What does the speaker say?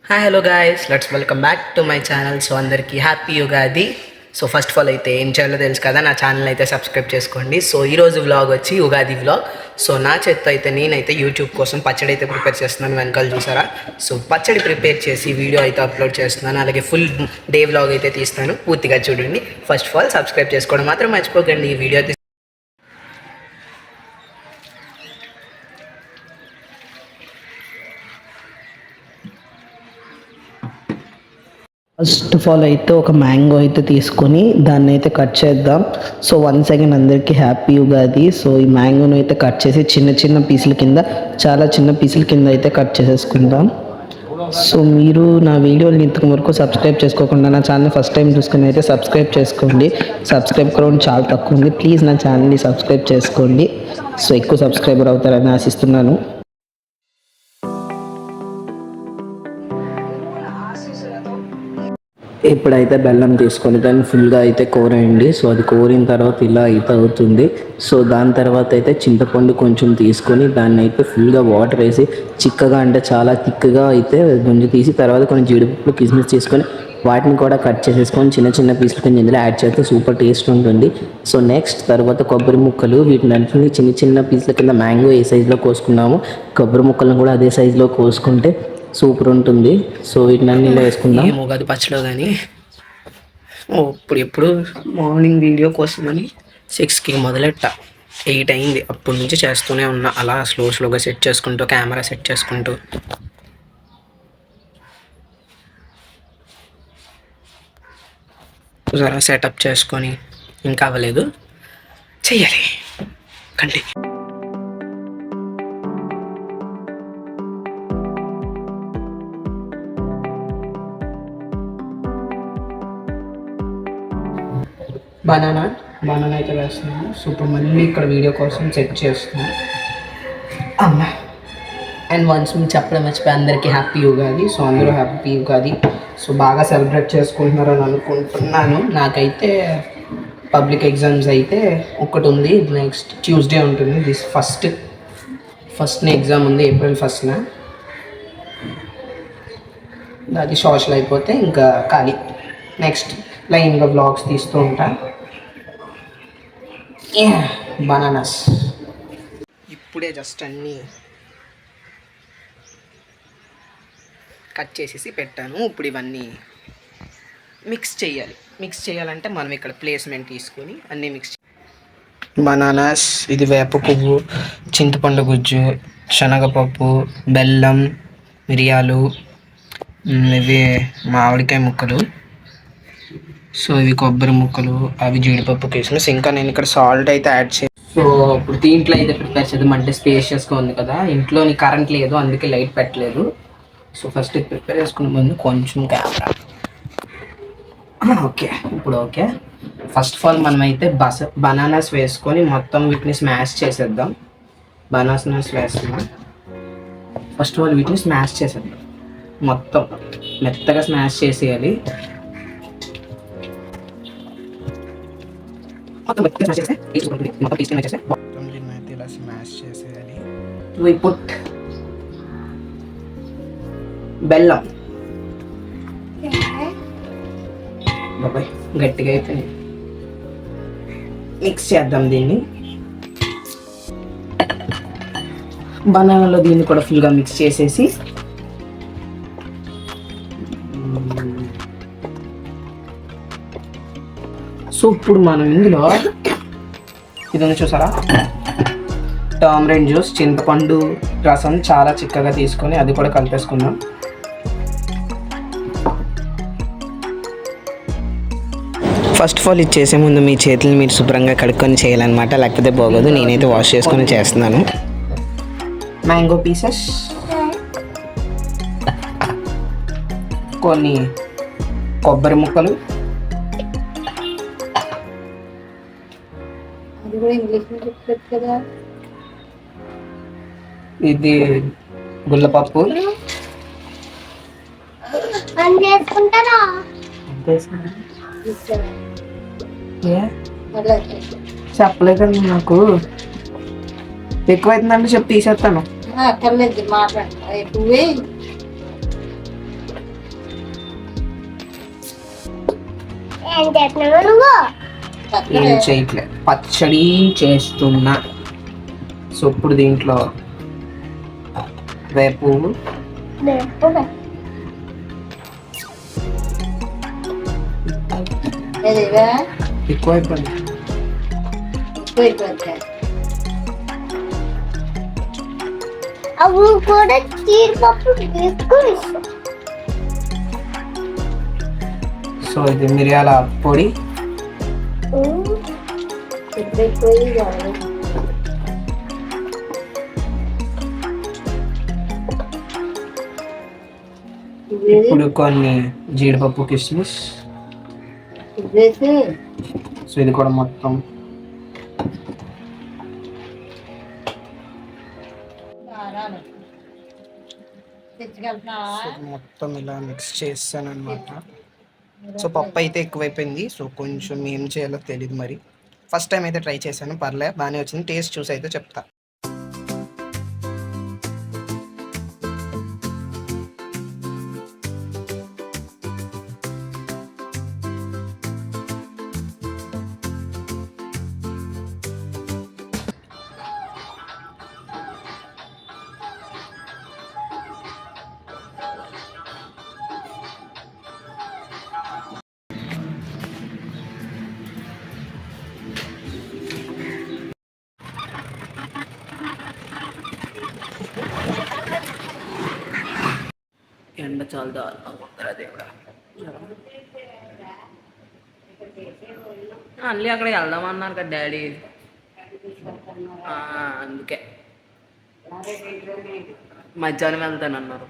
Hi hello guys, let's welcome back to my channel. So అందరికీ happy Yugadi. So first of all అయితే ఏం చేయాలో తెలుసు కదా, నా ఛానల్ అయితే సబ్స్క్రైబ్ చేసుకోండి. సో ఈరోజు వ్లాగ్ వచ్చి ఉగాది వ్లాగ్. సో నా చేత్తో అయితే నేనైతే యూట్యూబ్ కోసం పచ్చడి అయితే ప్రిపేర్ చేస్తున్నాను, వెనకాల చూసారా. సో పచ్చడి ప్రిపేర్ చేసి వీడియో అయితే అప్లోడ్ చేస్తున్నాను, అలాగే ఫుల్ డే వ్లాగ్ అయితే తీస్తాను, పూర్తిగా చూడండి. ఫస్ట్ ఆఫ్ ఆల్ సబ్స్క్రైబ్ చేసుకోవడం మాత్రం మర్చిపోకండి. ఈ వీడియో ఫస్ట్ ఆఫ్ ఆల్ అయితే ఒక మ్యాంగో అయితే తీసుకొని దాన్ని అయితే కట్ చేద్దాం. సో వన్స్ అగైన్ అందరికీ హ్యాపీ ఉగాది. సో ఈ మ్యాంగోను అయితే కట్ చేసి చిన్న చిన్న పీసుల కింద, చాలా చిన్న పీసుల కింద అయితే కట్ చేసేసుకుందాం. సో మీరు నా వీడియోని ఇంతవరకు సబ్స్క్రైబ్ చేసుకోకుండా నా ఛానల్ ఫస్ట్ టైం చూసుకుని అయితే సబ్స్క్రైబ్ చేసుకోండి. సబ్స్క్రైబ్ కౌంట్ చాలా తక్కువ ఉంది, ప్లీజ్ నా ఛానల్ని సబ్స్క్రైబ్ చేసుకోండి. సో ఎక్కువ సబ్స్క్రైబర్ అవుతారని ఆశిస్తున్నాను. ఇప్పుడైతే బెల్లం తీసుకొని దాన్ని ఫుల్గా అయితే కోరేయండి. సో అది కోరిన తర్వాత ఇలా అయితే అవుతుంది. సో దాని తర్వాత అయితే చింతపండు కొంచెం తీసుకొని దాన్ని అయితే ఫుల్గా వాటర్ వేసి చిక్కగా, అంటే చాలా థిక్గా అయితే గుంజి తీసి, తర్వాత కొన్ని జీడిపప్పులు కిస్మిస్ తీసుకొని వాటిని కూడా కట్ చేసేసుకొని చిన్న చిన్న పీసులు కింద ఇందులో యాడ్ చేస్తే సూపర్ టేస్ట్ ఉంటుంది. సో నెక్స్ట్ తర్వాత కొబ్బరి ముక్కలు, వీటిని అన్నింటినీ చిన్న చిన్న పీసుల కింద మ్యాంగో ఏ సైజులో కోసుకున్నాము, కొబ్బరి ముక్కలను కూడా అదే సైజులో కోసుకుంటే సూపర్ ఉంటుంది. సో వీటిని అన్ని వేసుకుందాం. ఉగాది పచ్చడిలో కానీ ఎప్పుడు మార్నింగ్ వీడియో కోసమని 6కి మొదలెట్ట, 8 అయింది. అప్పటి నుంచి చేస్తూనే ఉన్నా, అలా స్లోగా సెట్ చేసుకుంటూ, కెమెరా సెట్ చేసుకుంటూ. జరా సెటప్ చేసుకొని ఇంకా అవ్వలేదు, చెయ్యాలి. కంటిన్యూ. బనానా అయితే వేస్తున్నాను. సో ఇప్పుడు మళ్ళీ ఇక్కడ వీడియో కోసం సెట్ చేస్తున్నాను. అమ్మా, అండ్ వన్స్ మీరు చెప్పడం మర్చిపోయి అందరికీ హ్యాపీ ఉగాది. సో అందరూ హ్యాపీ ఉగాది. సో బాగా సెలబ్రేట్ చేసుకుంటున్నారని అనుకుంటున్నాను. నాకైతే పబ్లిక్ ఎగ్జామ్స్ అయితే ఒకటి ఉంది, నెక్స్ట్ ట్యూస్డే ఉంటుంది. దిస్ ఫస్ట్నే ఎగ్జామ్ ఉంది, April 1st. అది సోషల్ అయిపోతే ఇంకా ఖాళీ. నెక్స్ట్ లైన్గా వ్లాగ్స్ తీస్తూ ఉంటా. బనానాస్ ఇప్పుడే జస్ట్ అన్నీ కట్ చేసేసి పెట్టాను. ఇప్పుడు ఇవన్నీ మిక్స్ చేయాలంటే మనం ఇక్కడ ప్లేస్మెంట్ తీసుకొని అన్నీ మిక్స్. బనానాస్, ఇది వేప పువ్వు, చింతపండు గుజ్జు, శనగపప్పు, బెల్లం, మిరియాలు, ఇవి మామిడికాయ ముక్కలు, సో ఇవి కొబ్బరి ముక్కలు, అవి జీడిపప్పు కిస్మిస్. ఇంకా నేను ఇక్కడ సాల్ట్ అయితే యాడ్ చేయాలి. సో ఇప్పుడు దీంట్లో అయితే ప్రిపేర్ చేద్దాం. అంటే స్పేషియస్గా ఉంది కదా, ఇంట్లో కరెంట్ లేదు, అందుకే లైట్ పెట్టలేదు. సో ఫస్ట్ ప్రిపేర్ చేసుకునే ముందు కొంచెం కెమెరా. ఓకే, ఇప్పుడు ఓకే. ఫస్ట్ ఆఫ్ ఆల్ మనమైతే బనానాస్ వేసుకొని మొత్తం వీటిని స్మాష్ చేసేద్దాం. బనానాస్ వేస్తున్నాం. ఫస్ట్ ఆఫ్ ఆల్ వీటిని స్మాష్ చేసేద్దాం, మొత్తం మెత్తగా స్మాష్ చేసేయాలి. ఇలా స్మాష్ చేసేయాలి. We put బెల్లం. బాబాయ్ గట్టిగా అయిపోయింది. మిక్స్ చేద్దాం దీన్ని. బనానాలో దీన్ని కూడా ఫుల్గా మిక్స్ చేసేసి సో ఇప్పుడు మనం ఇందులో ఇదని చూసారా, టామరెంట్ జ్యూస్, చింతపండు రసం చాలా చిక్కగా తీసుకొని అది కూడా కలిపేసుకుందాం. ఫస్ట్ ఆఫ్ ఆల్ ఇది చేసే ముందు మీ చేతులు మీరు శుభ్రంగా కడుక్కొని చేయాలన్నమాట, లేకపోతే బాగోదు. నేనైతే వాష్ చేసుకొని చేస్తున్నాను. మ్యాంగో పీసెస్, కొన్ని కొబ్బరి ముక్కలు, ఇది గుల్లపప్పు, చెప్పలేదండి నాకు, ఎక్కువైతుందంటే చెప్పి తీసేస్తాను. ఏం చేయట్లే, పచ్చడి చేస్తున్నా. సో ఇప్పుడు దీంట్లో వేపు ఎక్కువైపోయింది. అవి కూడా జీడిపప్పు ఎక్కువ ఇష్టం. సో ఇది మిరియాల పొడి, ఇప్పుడు కొన్ని జీడిపప్పు కిస్మిస్. సో ఇది కూడా మొత్తం మొత్తం ఇలా మిక్స్ చేస్తాను అనమాట. సో పప్పు అయితే ఎక్కువైపోయింది. సో కొంచెం ఏం చేయాలో తెలియదు మరి. ఫస్ట్ టైం అయితే ట్రై చేశాను, పర్లే బాగానే వచ్చింది. టేస్ట్ చూసి అయితే చెప్తా. ఎండ చాలా దారుణంగా దేవుడా. అన్నీ అక్కడికి వెళ్దామన్నారు కదా డాడీ, అందుకే మధ్యాహ్నం వెళ్తానన్నారు.